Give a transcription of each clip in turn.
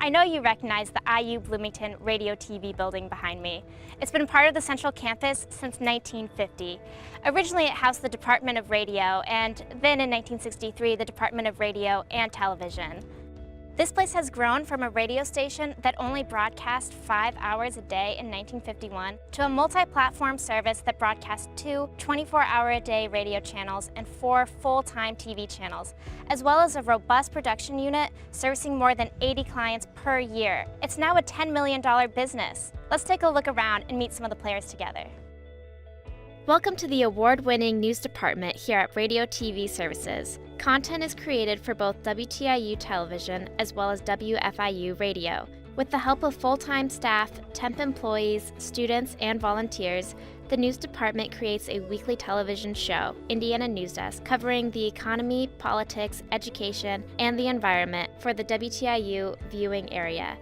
I know you recognize the IU Bloomington Radio TV building behind me. It's been part of the Central Campus since 1950. Originally, it housed the Department of Radio, and then in 1963, the Department of Radio and Television. This place has grown from a radio station that only broadcast 5 hours a day in 1951 to a multi-platform service that broadcasts 2 24-hour-a-day radio channels and 4 full-time TV channels, as well as a robust production unit servicing more than 80 clients per year. It's now a $10 million business. Let's take a look around and meet some of the players together. Welcome to the award-winning news department here at Radio TV Services. Content is created for both WTIU television as well as WFIU radio. With the help of full-time staff, temp employees, students, and volunteers, the news department creates a weekly television show, Indiana News Desk, covering the economy, politics, education, and the environment for the WTIU viewing area.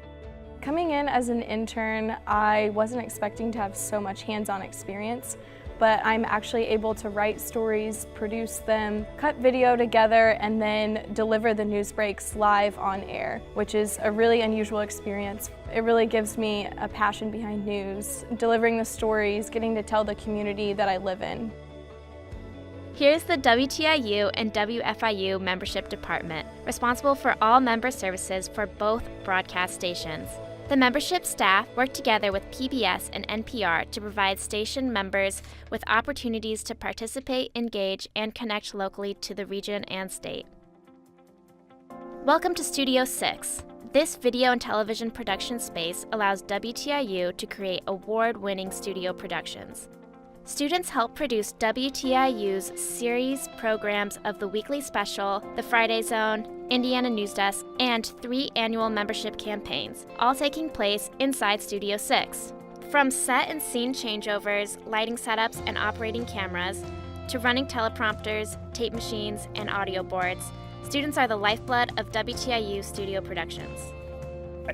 Coming in as an intern, I wasn't expecting to have so much hands-on experience, but I'm actually able to write stories, produce them, cut video together, and then deliver the news breaks live on air, which is a really unusual experience. It really gives me a passion behind news, delivering the stories, getting to tell the community that I live in. Here's the WTIU and WFIU membership department, responsible for all member services for both broadcast stations. The membership staff work together with PBS and NPR to provide station members with opportunities to participate, engage, and connect locally to the region and state. Welcome to Studio 6. This video and television production space allows WTIU to create award-winning studio productions. Students help produce WTIU's series programs of the Weekly Special, the Friday Zone, Indiana News Desk, and 3 annual membership campaigns, all taking place inside Studio 6. From set and scene changeovers, lighting setups, and operating cameras, to running teleprompters, tape machines, and audio boards, students are the lifeblood of WTIU studio productions.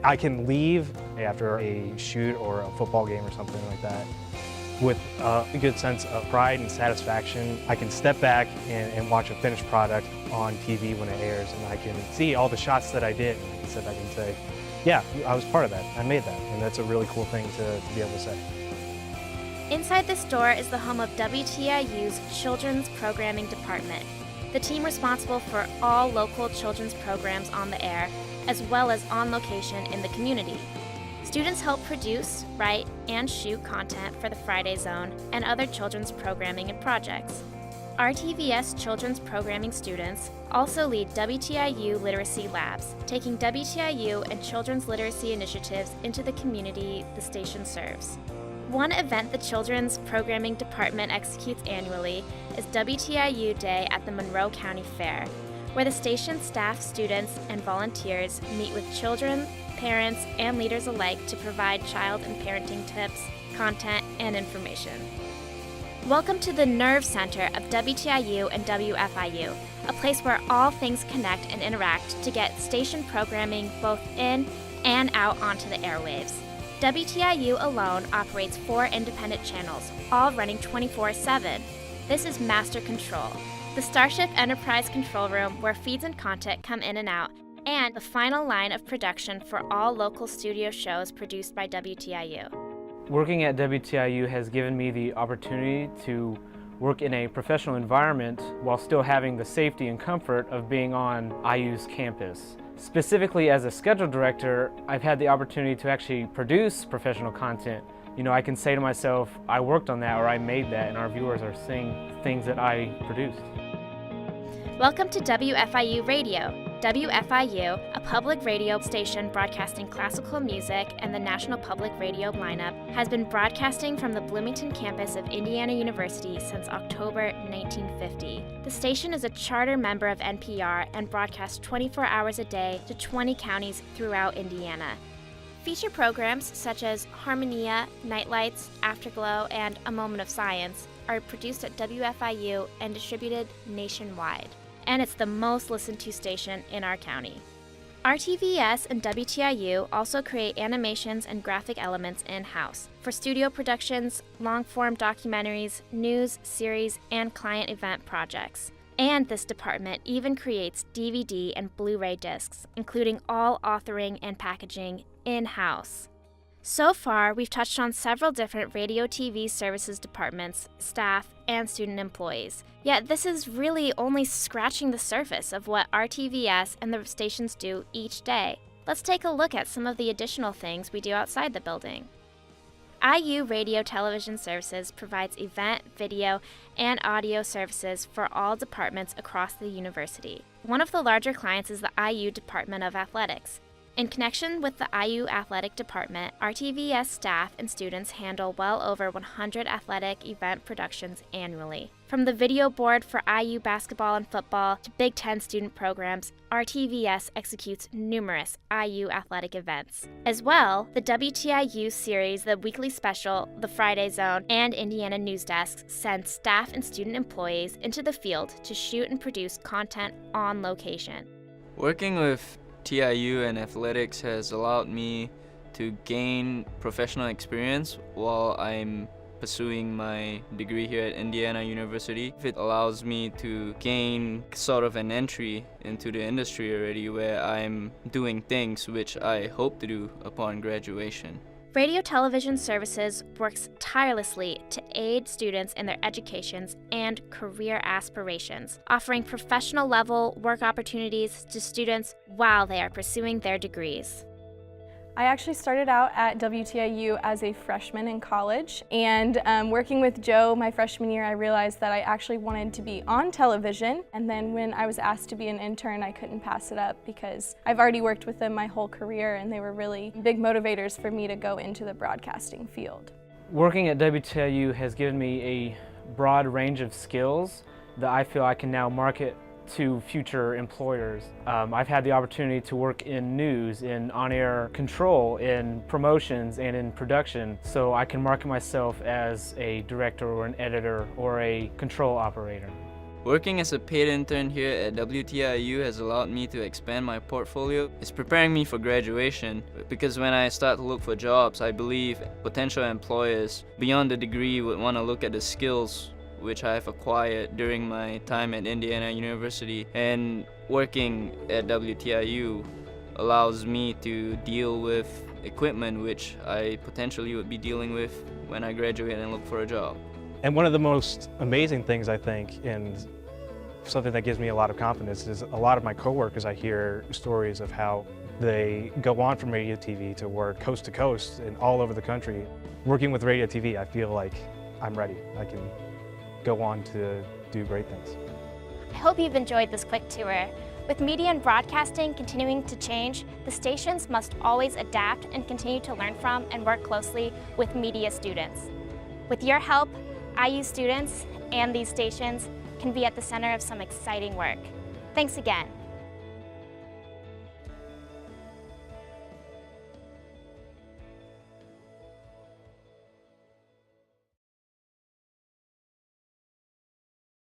I can leave after a shoot or a football game or something like that with a good sense of pride and satisfaction. I can step back and watch a finished product on TV when it airs, and I can see all the shots that I did, and I can sit back and say, yeah, I was part of that, I made that, and that's a really cool thing to be able to say. Inside this door is the home of WTIU's Children's Programming Department, the team responsible for all local children's programs on the air, as well as on location in the community. Students help produce, write, and shoot content for the Friday Zone and other children's programming and projects. RTVS children's programming students also lead WTIU literacy labs, taking WTIU and children's literacy initiatives into the community the station serves. One event the Children's Programming Department executes annually is WTIU Day at the Monroe County Fair, where the station staff, students, and volunteers meet with children, parents, and leaders alike to provide child and parenting tips, content, and information. Welcome to the nerve center of WTIU and WFIU, a place where all things connect and interact to get station programming both in and out onto the airwaves. WTIU alone operates 4 independent channels, all running 24/7. This is master control, the Starship Enterprise control room where feeds and content come in and out, and the final line of production for all local studio shows produced by WTIU. Working at WTIU has given me the opportunity to work in a professional environment while still having the safety and comfort of being on IU's campus. Specifically as a schedule director, I've had the opportunity to actually produce professional content. You know, I can say to myself, I worked on that or I made that, and our viewers are seeing things that I produced. Welcome to WFIU Radio. WFIU, a public radio station broadcasting classical music and the National Public Radio lineup, has been broadcasting from the Bloomington campus of Indiana University since October 1950. The station is a charter member of NPR and broadcasts 24 hours a day to 20 counties throughout Indiana. Feature programs such as Harmonia, Nightlights, Afterglow, and A Moment of Science are produced at WFIU and distributed nationwide. And it's the most listened to station in our county. RTVS and WTIU also create animations and graphic elements in-house for studio productions, long-form documentaries, news, series, and client event projects. And this department even creates DVD and Blu-ray discs, including all authoring and packaging in-house. So far, we've touched on several different radio TV services departments, staff, and student employees. Yet this is really only scratching the surface of what RTVS and the stations do each day. Let's take a look at some of the additional things we do outside the building. IU Radio Television Services provides event, video, and audio services for all departments across the university. One of the larger clients is the IU Department of Athletics. In connection with the IU Athletic Department, RTVS staff and students handle well over 100 athletic event productions annually. From the video board for IU basketball and football to Big Ten student programs, RTVS executes numerous IU athletic events. As well, the WTIU series, the Weekly Special, the Friday Zone, and Indiana News Desks send staff and student employees into the field to shoot and produce content on location. Working with TIU and athletics has allowed me to gain professional experience while I'm pursuing my degree here at Indiana University. It allows me to gain sort of an entry into the industry already, where I'm doing things which I hope to do upon graduation. Radio Television Services works tirelessly to aid students in their educations and career aspirations, offering professional-level work opportunities to students while they are pursuing their degrees. I actually started out at WTIU as a freshman in college, and working with Joe my freshman year, I realized that I actually wanted to be on television, and then when I was asked to be an intern, I couldn't pass it up because I've already worked with them my whole career, and they were really big motivators for me to go into the broadcasting field. Working at WTIU has given me a broad range of skills that I feel I can now market to future employers. I've had the opportunity to work in news, in on-air control, in promotions, and in production, so I can market myself as a director or an editor or a control operator. Working as a paid intern here at WTIU has allowed me to expand my portfolio. It's preparing me for graduation, because when I start to look for jobs, I believe potential employers beyond the degree would want to look at the skills which I have acquired during my time at Indiana University. And working at WTIU allows me to deal with equipment which I potentially would be dealing with when I graduate and look for a job. And one of the most amazing things, I think, and something that gives me a lot of confidence, is a lot of my coworkers, I hear stories of how they go on from radio TV to work coast to coast and all over the country. Working with radio TV, I feel like I'm ready. I can go on to do great things. I hope you've enjoyed this quick tour. With media and broadcasting continuing to change, the stations must always adapt and continue to learn from and work closely with media students. With your help, IU students and these stations can be at the center of some exciting work. Thanks again.